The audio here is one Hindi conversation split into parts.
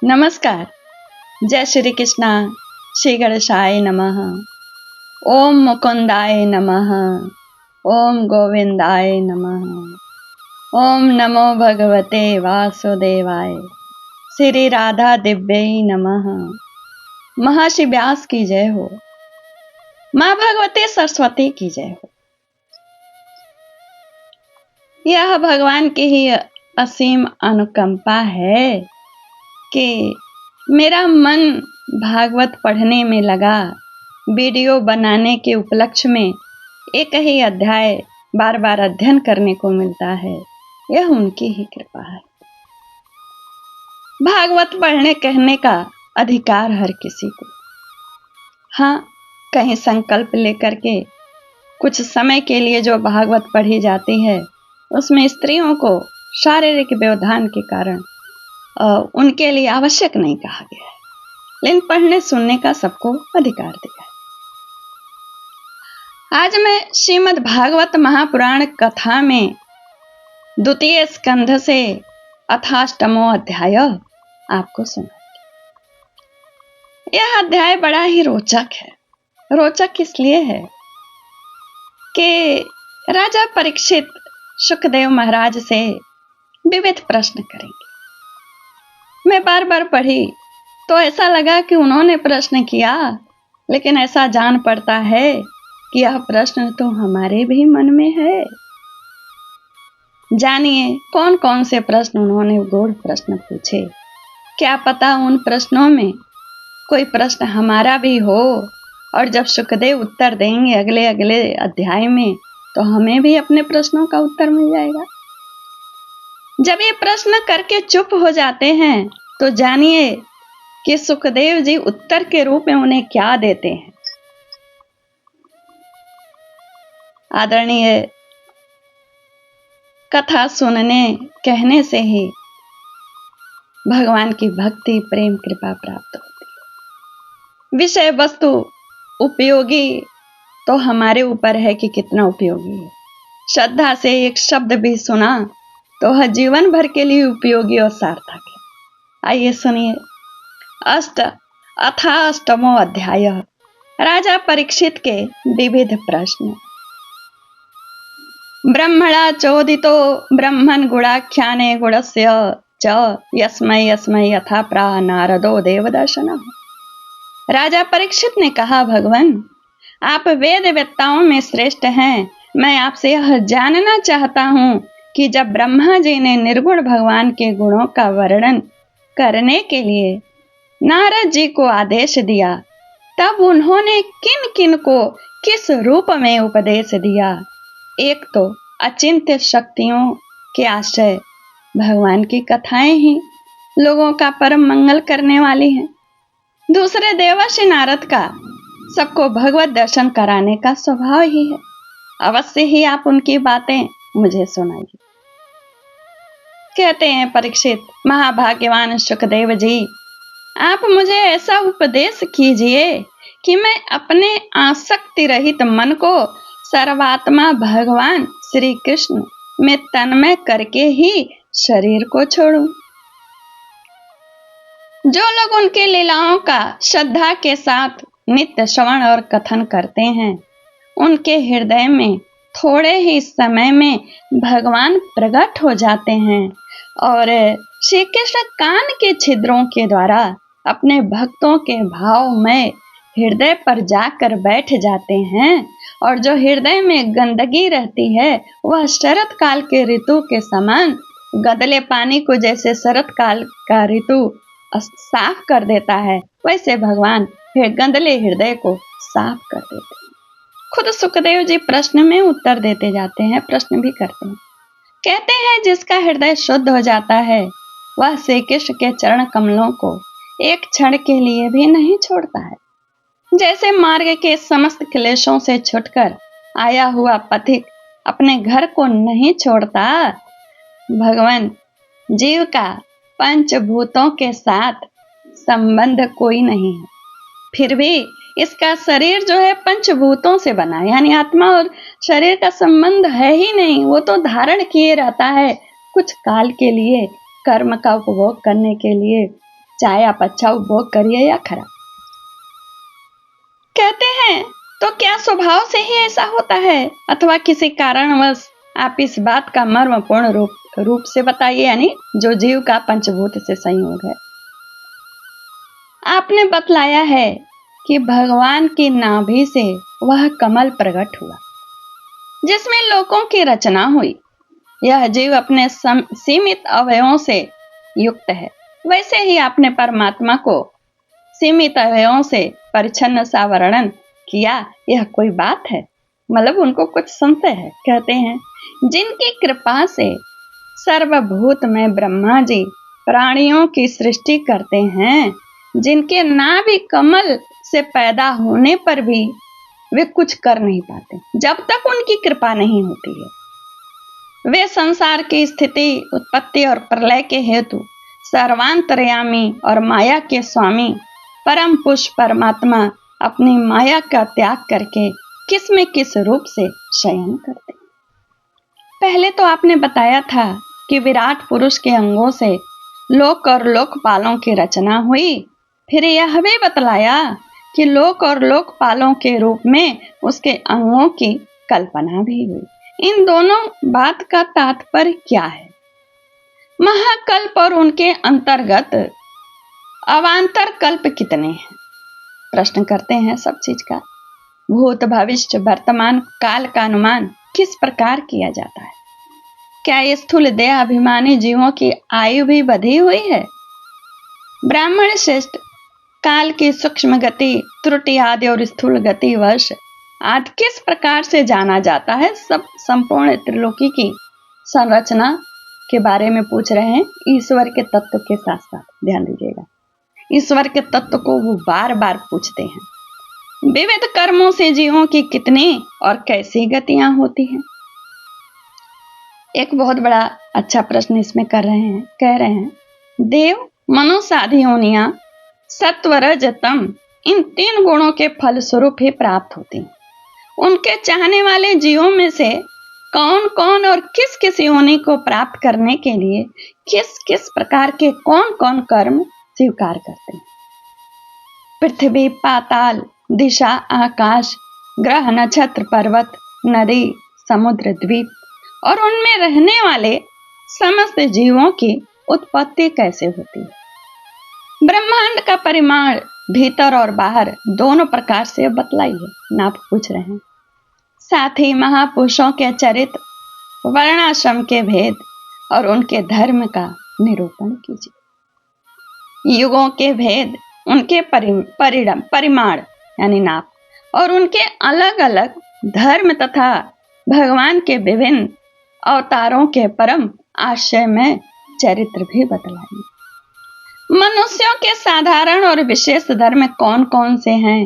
नमस्कार। जय श्री कृष्णा। श्री गणेशाय नमः। ओम मुकुंदाय नमः। ओम गोविंदाय नमः। ओम नमो भगवते वासुदेवाय। श्री राधा दिव्यै नमः। महर्षि व्यास की जय हो। माँ भगवती सरस्वती की जय हो। यह भगवान की ही असीम अनुकंपा है कि मेरा मन भागवत पढ़ने में लगा। वीडियो बनाने के उपलक्ष्य में एक ही अध्याय बार बार अध्ययन करने को मिलता है। यह उनकी ही कृपा है। भागवत पढ़ने कहने का अधिकार हर किसी को। हाँ, कहीं संकल्प लेकर के कुछ समय के लिए जो भागवत पढ़ी जाती है उसमें स्त्रियों को शारीरिक व्यवधान के कारण उनके लिए आवश्यक नहीं कहा गया है, लेकिन पढ़ने सुनने का सबको अधिकार दिया है। आज मैं श्रीमद् भागवत महापुराण कथा में द्वितीय स्कंध से अथाष्टमो अध्याय आपको सुनाऊंगी। यह अध्याय बड़ा ही रोचक है। रोचक इसलिए है कि राजा परीक्षित सुखदेव महाराज से विविध प्रश्न करेंगे। मैं बार बार पढ़ी तो ऐसा लगा कि उन्होंने प्रश्न किया, लेकिन ऐसा जान पड़ता है कि यह प्रश्न तो हमारे भी मन में है। जानिए कौन कौन से प्रश्न उन्होंने गूढ़ प्रश्न पूछे। क्या पता उन प्रश्नों में कोई प्रश्न हमारा भी हो, और जब सुखदेव उत्तर देंगे अगले अगले अध्याय में तो हमें भी अपने प्रश्नों का उत्तर मिल जाएगा। जब ये प्रश्न करके चुप हो जाते हैं तो जानिए कि सुखदेव जी उत्तर के रूप में उन्हें क्या देते हैं। आदरणीय, कथा सुनने कहने से ही भगवान की भक्ति प्रेम कृपा प्राप्त होती है। विषय वस्तु उपयोगी तो हमारे ऊपर है कि कितना उपयोगी है। श्रद्धा से एक शब्द भी सुना तो वह जीवन भर के लिए उपयोगी और सार्थक है। आइए सुनिए। अथाष्टमो अध्याय। राजा परीक्षित के विविध प्रश्न। ब्रह्मणा चोदितो ब्रह्मन् गुणाख्याने गुणस्य च यस्मै यस्मै यथा प्राह नारदो देवदर्शनः। राजा परीक्षित ने कहा, भगवान आप वेद वेत्ताओं में श्रेष्ठ हैं। मैं आपसे यह जानना चाहता हूँ कि जब ब्रह्मा जी ने निर्गुण भगवान के गुणों का वर्णन करने के लिए नारद जी को आदेश दिया, तब उन्होंने किन किन को किस रूप में उपदेश दिया। एक तो अचिंत्य शक्तियों के आश्रय भगवान की कथाएं ही लोगों का परम मंगल करने वाली हैं। दूसरे देवर्षि नारद का सबको भगवत दर्शन कराने का स्वभाव ही है। अवश्य ही आप उनकी बातें मुझे सुनाइए। कहते हैं परीक्षित, महाभाग्यवान सुखदेव जी, आप मुझे ऐसा उपदेश कीजिए कि मैं अपने आसक्ति रहित मन को सर्वात्मा भगवान श्री कृष्ण में तन्मय करके ही शरीर को छोड़ूं। जो लोग उनके लीलाओं का श्रद्धा के साथ नित्य श्रवण और कथन करते हैं, उनके हृदय में थोड़े ही समय में भगवान प्रकट हो जाते हैं और श्री कृष्ण कान के छिद्रों के द्वारा अपने भक्तों के भाव में हृदय पर जाकर बैठ जाते हैं। और जो हृदय में गंदगी रहती है वह शरत काल के ऋतु के समान गदले पानी को जैसे शरत काल का ऋतु साफ कर देता है, वैसे भगवान गंदले हृदय को साफ कर देते हैं। खुद सुखदेव जी प्रश्न में उत्तर देते जाते हैं, प्रश्न भी करते हैं। कहते हैं, जिसका हृदय शुद्ध हो जाता है वह श्री कृष्ण के चरण कमलों को एक क्षण के लिए भी नहीं छोड़ता है। जैसे मार्ग के समस्त क्लेशों से छुटकर आया हुआ पथिक अपने घर को नहीं छोड़ता, भगवान जीव का पंचभूतों के साथ संबंध कोई नहीं है, फिर भी इसका शरीर जो है पंचभूतों से बना है, यानी आत्मा और शरीर का संबंध है ही नहीं। वो तो धारण किए रहता है कुछ काल के लिए, कर्म का उपभोग करने के लिए, चाहे आप अच्छा उपभोग करिए या खराब। कहते हैं तो क्या स्वभाव से ही ऐसा होता है अथवा किसी कारणवश? आप इस बात का मर्मपूर्ण रूप से बताइए, यानी जो जीव का पंचभूत से संयोग है। आपने बतलाया है कि भगवान की नाभि से वह कमल प्रकट हुआ जिसमें लोकों की रचना हुई। यह जीव अपने सीमित अवयवों से युक्त है। वैसे ही आपने परमात्मा को सीमित अवयवों से परिच्छन्न सा वर्णन किया। यह कोई बात है? मतलब उनको कुछ संशय है। कहते हैं जिनकी कृपा से सर्वभूत में ब्रह्मा जी प्राणियों की सृष्टि करते हैं, जिनके नाभि कमल से पैदा होने पर भी वे कुछ कर नहीं पाते जब तक उनकी कृपा नहीं होती है। वे संसार की स्थिति, उत्पत्ति और प्रलय के हेतु सर्वांतर्यामी और माया के स्वामी परम पुरुष परमात्मा अपनी माया का त्याग करके किस में किस रूप से शयन करते। पहले तो आपने बताया था कि विराट पुरुष के अंगों से लोक और लोकपालों की रचना हुई। फिर यह भी बतलाया कि लोक और लोकपालों के रूप में उसके अंगों की कल्पना भी हुई। इन दोनों बात का तात्पर्य क्या है? महाकल्प और उनके अंतर्गत अवान्तर कल्प कितने हैं? प्रश्न करते हैं सब चीज का। भूत, भविष्य, वर्तमान काल का अनुमान किस प्रकार किया जाता है? क्या ये स्थूल देह अभिमानी जीवों की आयु भी बधी हुई है? ब्राह्मण श्रेष्ठ काल की सूक्ष्म गति, त्रुटि आदि और स्थूल गति वर्ष आदि किस प्रकार से जाना जाता है? सब संपूर्ण त्रिलोकी की संरचना के बारे में पूछ रहे हैं। ईश्वर के तत्व के साथ साथ ध्यान दीजिएगा, ईश्वर के तत्व को वो बार बार पूछते हैं। विविध कर्मों से जीवों की कितनी और कैसी गतियां होती हैं? एक बहुत बड़ा अच्छा प्रश्न इसमें कह रहे हैं देव, मनुष्य आदि योनियां सत्व, रज, तम इन 3 गुणों के फल स्वरूप ही प्राप्त होती हैं। उनके चाहने वाले जीवों में से कौन कौन और किस किस योनि को प्राप्त करने के लिए किस किस प्रकार के कौन कौन कर्म स्वीकार करते हैं? पृथ्वी, पाताल, दिशा, आकाश, ग्रह, नक्षत्र, पर्वत, नदी, समुद्र, द्वीप और उनमें रहने वाले समस्त जीवों की उत्पत्ति कैसे होती है? ब्रह्मांड का परिमाण भीतर और बाहर दोनों प्रकार से बतलाइए, नाप पूछ रहे हैं। साथ ही महापुरुषों के चरित्र, वर्णाश्रम के भेद और उनके धर्म का निरूपण कीजिए। युगों के भेद, उनके परिमाण यानी नाप और उनके अलग अलग धर्म तथा भगवान के विभिन्न अवतारों के परम आश्चर्यमय चरित्र भी बतलाइए। मनुष्यों के साधारण और विशेष धर्म कौन कौन से हैं?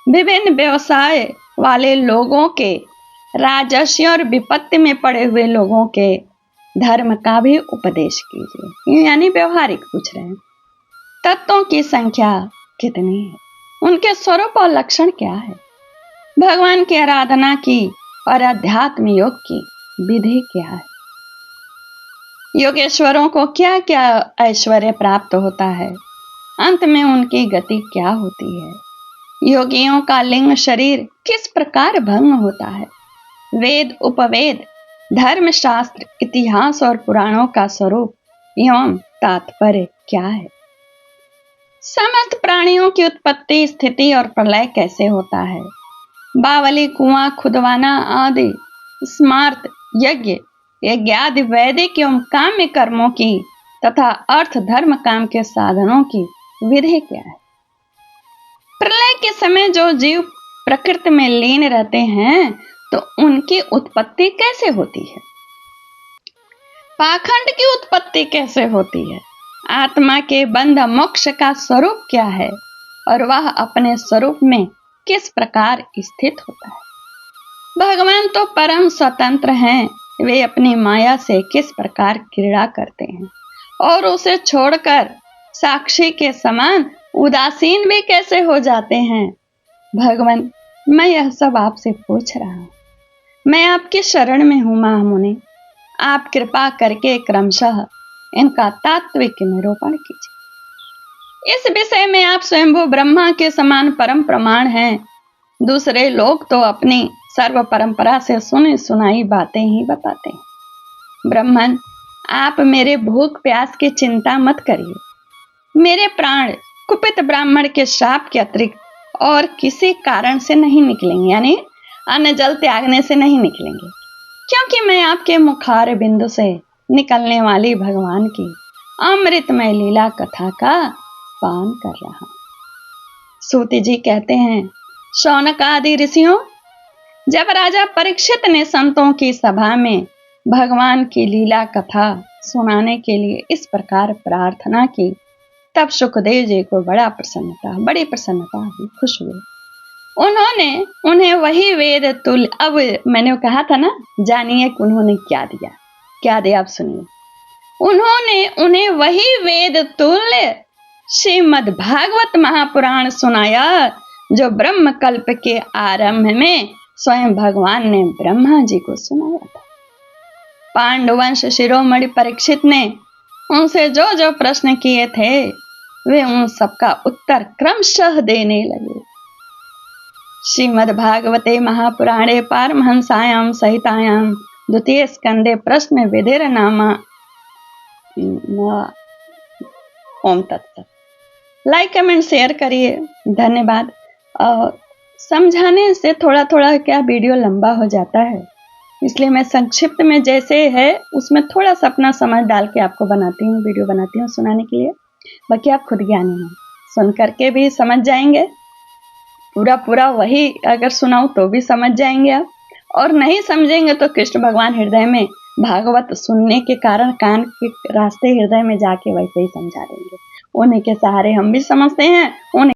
विभिन्न व्यवसाय वाले लोगों के, राजस्व और विपत्ति में पड़े हुए लोगों के धर्म का भी उपदेश कीजिए। यानी व्यवहारिक पूछ रहे हैं। तत्वों की संख्या कितनी है? उनके स्वरूप और लक्षण क्या है? भगवान की आराधना की और अध्यात्म योग की विधि क्या है? योगेश्वरों को क्या क्या ऐश्वर्य प्राप्त होता है? अंत में उनकी गति क्या होती है? योगियों का लिंग शरीर किस प्रकार भंग होता है? वेद, उपवेद, धर्मशास्त्र, इतिहास और पुराणों का स्वरूप एवं तात्पर्य क्या है? समस्त प्राणियों की उत्पत्ति, स्थिति और प्रलय कैसे होता है? बावली, कुआं खुदवाना आदि स्मार्त, यज्ञ आदि वैदिक एवं काम्य कर्मों की तथा अर्थ, धर्म, काम के साधनों की विधि क्या है? प्रलय के समय जो जीव प्रकृति में लीन रहते हैं तो उनकी उत्पत्ति कैसे होती है? पाखंड की उत्पत्ति कैसे होती है? आत्मा के बंध मोक्ष का स्वरूप क्या है और वह अपने स्वरूप में किस प्रकार स्थित होता है? भगवान तो परम स्वतंत्र हैं। वे अपनी माया से किस प्रकार क्रीड़ा करते हैं और उसे छोड़कर साक्षी के समान उदासीन भी कैसे हो जाते हैं? भगवान, मैं यह सब आपसे पूछ रहा हूं। मैं आपकी शरण में हूं महामुनि। आप कृपा करके क्रमशः इनका तात्विक निरूपण कीजिए। इस विषय में आप स्वयंभू ब्रह्मा के समान परम प्रमाण हैं। दूसरे लोग तो अपनी सर्व परंपरा से सुनी सुनाई बातें ही बताते हैं। ब्राह्मण, आप मेरे भूख प्यास की चिंता मत करिए। मेरे प्राण कुपित ब्राह्मण के शाप के अतिरिक्त और किसी कारण से नहीं निकलेंगे, यानी अन्न जल त्यागने से नहीं निकलेंगे, क्योंकि मैं आपके मुखार बिंदु से निकलने वाली भगवान की अमृतमय लीला कथा का पान कर रहा हूं। सूति जी कहते हैं, शौनक आदि ऋषियों, जब राजा परीक्षित ने संतों की सभा में भगवान की लीला कथा सुनाने के लिए इस प्रकार प्रार्थना की, तब सुखदेव जी को बड़ी प्रसन्नता हुई, खुश हुए। उन्होंने उन्हें वही वेद तुल्य, अब मैंने कहा था ना, जानिए कि उन्होंने क्या दिया, आप सुनिए। उन्होंने उन्हें वही वेद तुल्य श्रीमद् भागवत महापुराण सुनाया, जो ब्रह्म कल्प के आरंभ में स्वयं भगवान ने ब्रह्मा जी को सुनाया था। पांडुवंश शिरोमणि परीक्षित ने उनसे जो जो प्रश्न किए थे, वे उन सबका उत्तर क्रमशः देने लगे। श्रीमद् भागवते महापुराणे पारमहंसायां सहितायां द्वितीय स्कंदे प्रश्न विधिर नामा। ओम तत्सत। लाइक कमेंट शेयर करिए, धन्यवाद। और समझाने से थोड़ा थोड़ा क्या वीडियो लंबा हो जाता है, इसलिए मैं संक्षिप्त में जैसे है उसमें थोड़ा सा अपना समझ डाल के आपको वीडियो बनाती हूँ सुनाने के लिए। बाकी आप खुद ज्ञानी हैं, सुन करके भी समझ जाएंगे, पूरा वही अगर सुनाऊं तो भी समझ जाएंगे आप, और नहीं समझेंगे तो कृष्ण भगवान हृदय में भागवत सुनने के कारण कान के रास्ते हृदय में जाके वैसे ही समझा देंगे। उन्हीं के सहारे हम भी समझते हैं, उन्हीं